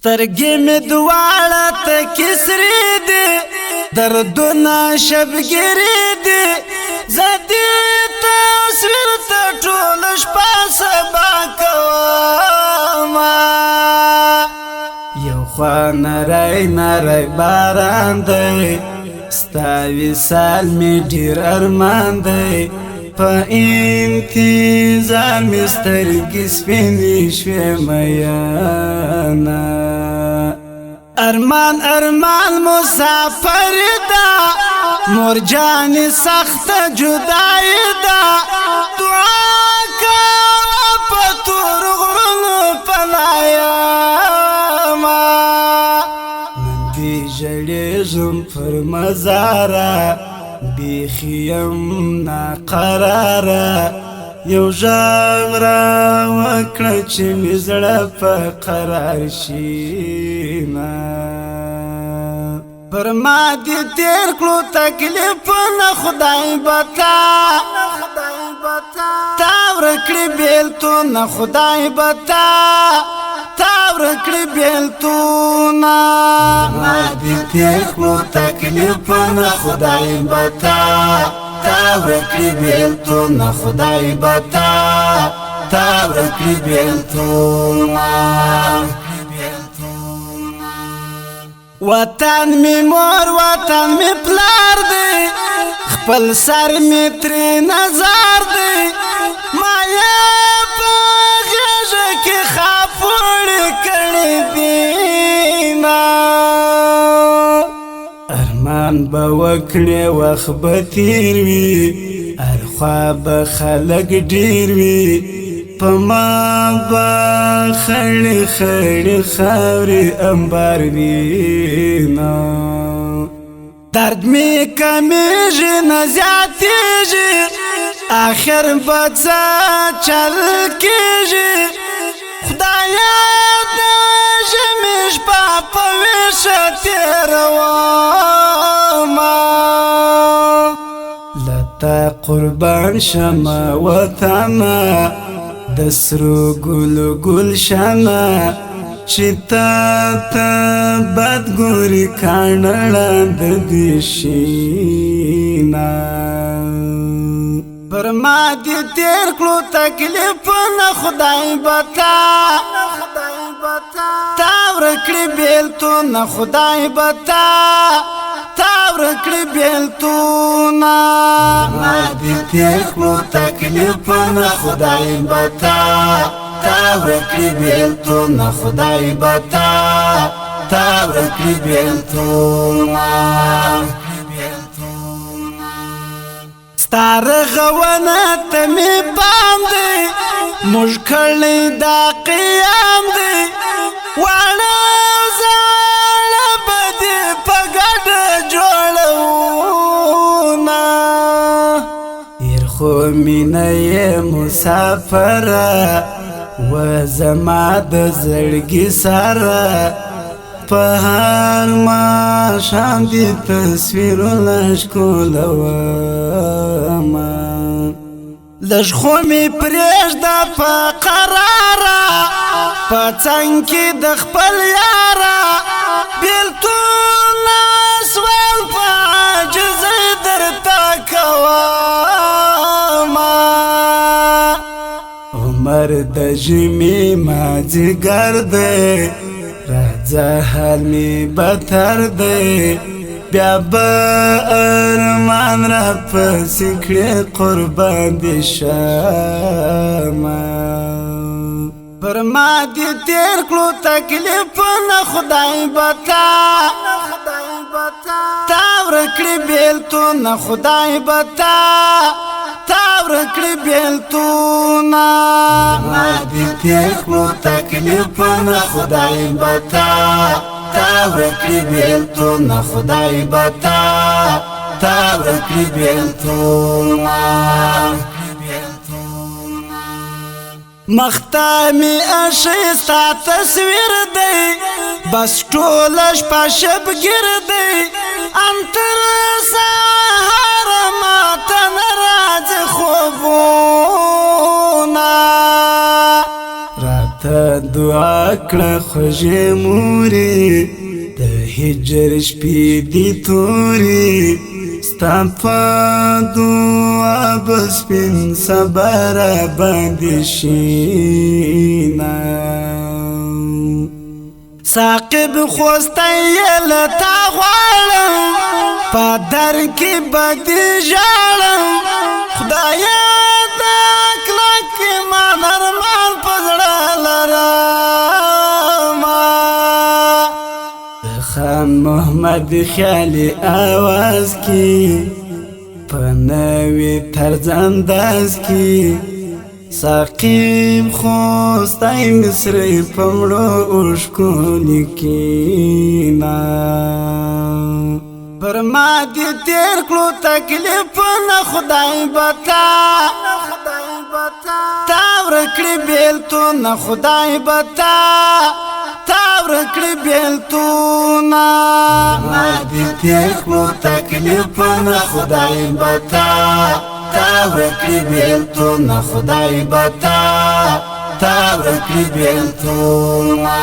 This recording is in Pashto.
سترګې مې دواړه تکې سرې دي، دردونه شبګیرې دي، زه دې تصویر ته ټوله شپه سبا کومه. یو خوا نری نری باران دی، ستا وصال مې ډېر ارمان دی، په انتظار مې سترګې سپینې شوې میینه. ارمان ارمان مسافر ده، مور جانې سخته جدای ده، دعا کوه په تور غرونو پناه یمه. نن دې ژړېږم پر مزاره، بیخي یم ناقراره، یو غږ راوکړه چې مې زړه په قرار شینه. پر ما دې تېر کړو تکلیفونه، خدای به تا ورکړي بېلتونه، خدای به تا ورکړي بېلتونه. ما دې تېر کړو تکلیفونه، خدای به تا ورکړي بېلتونه، خدای به تا ورکړي بېلتونه. وطن می مور وطن می پلار دی، خپل سر می ترې نظر دی، ما یې په غېږه کې خاپوړې کړې دینه. ارمان به وکړې وخت به تېر وي، هر خوا به خلک ډېر وي، په ما به خړې خړې خاورې انبار وینه. درد مې کمیږي نه زیاتېږي، آخر به څه چل کېږي، خدایه د ژمي شپه په ویښه تېرومه. له تا قربان شمه وطنه، د سرو ګلو ګلشنه، چې تا ته بد ګوري کاڼه ړانده دې شینه. پر ما دې تېر کړو تکلیفونه، خدای به تا ورکړي بېلتونه، خدای به تا ورکړي بېلتونه. ما دې تېر کړو تکلیفونه، خدای به تا ورکړي بېلتونه، خدای به تا ورکړي بېلتونه. ستا رغونه ته مې پام دی، موږ کړی دا قیام دی، واړه زاړه به دې په ګډه جوړوونه. هېر خو مینه یې مسافره، و زما د زړګي سره، په هر ماښام دې تصویرونه ښکلومه. لږ خو مې پرېږده په قراره، په څنګ کې د خپل یاره، بېلتونه سوال په عاجزۍ درته کومه. عمر د ژمي مازدیګر دی، راځه حال مې بدتر دی، بیا به ارمان را پسې کړې قربان دې شمه. پر ما دې تېر کړو تکلیفونه، خدای به تا ورکړي بېلتونه، خدای به تا ورکړي بېلتونه. ما دې تېر کړو تکلیفونه، خدای به تا ورکړي بېلتونه، خدای به تا ورکړي بېلتونه. مخته مې ایښی ستا تصویر دی، بس ټوله شپه شبګیر دی، انتر سهاره ماته نه راځي خوبونه. راته دعا کړه خوږې مورې د هجر شپې دي تورې ستا په دعا به سپین صبر باندې شينا ساقب خوستی لتا غواړم په در کې بدې ژاړم خدایا دا کلک ما نرمان په زړه لرمه د خان محمد خیالي آواز کې په نوې طرز انداز کې ساقب خوستی مصری پمړو اوښکو لیکینا پر ما دې تیر کړو تکلیفونه خدای بتا تا ورکړې بیلتونه خدای بتا تا ورکړې بیلتونه ما دې تیر کړو تکلیفونه خدای بتا تا ورکړې بیلتونه خدای بتا تا ورکړې بیلتونه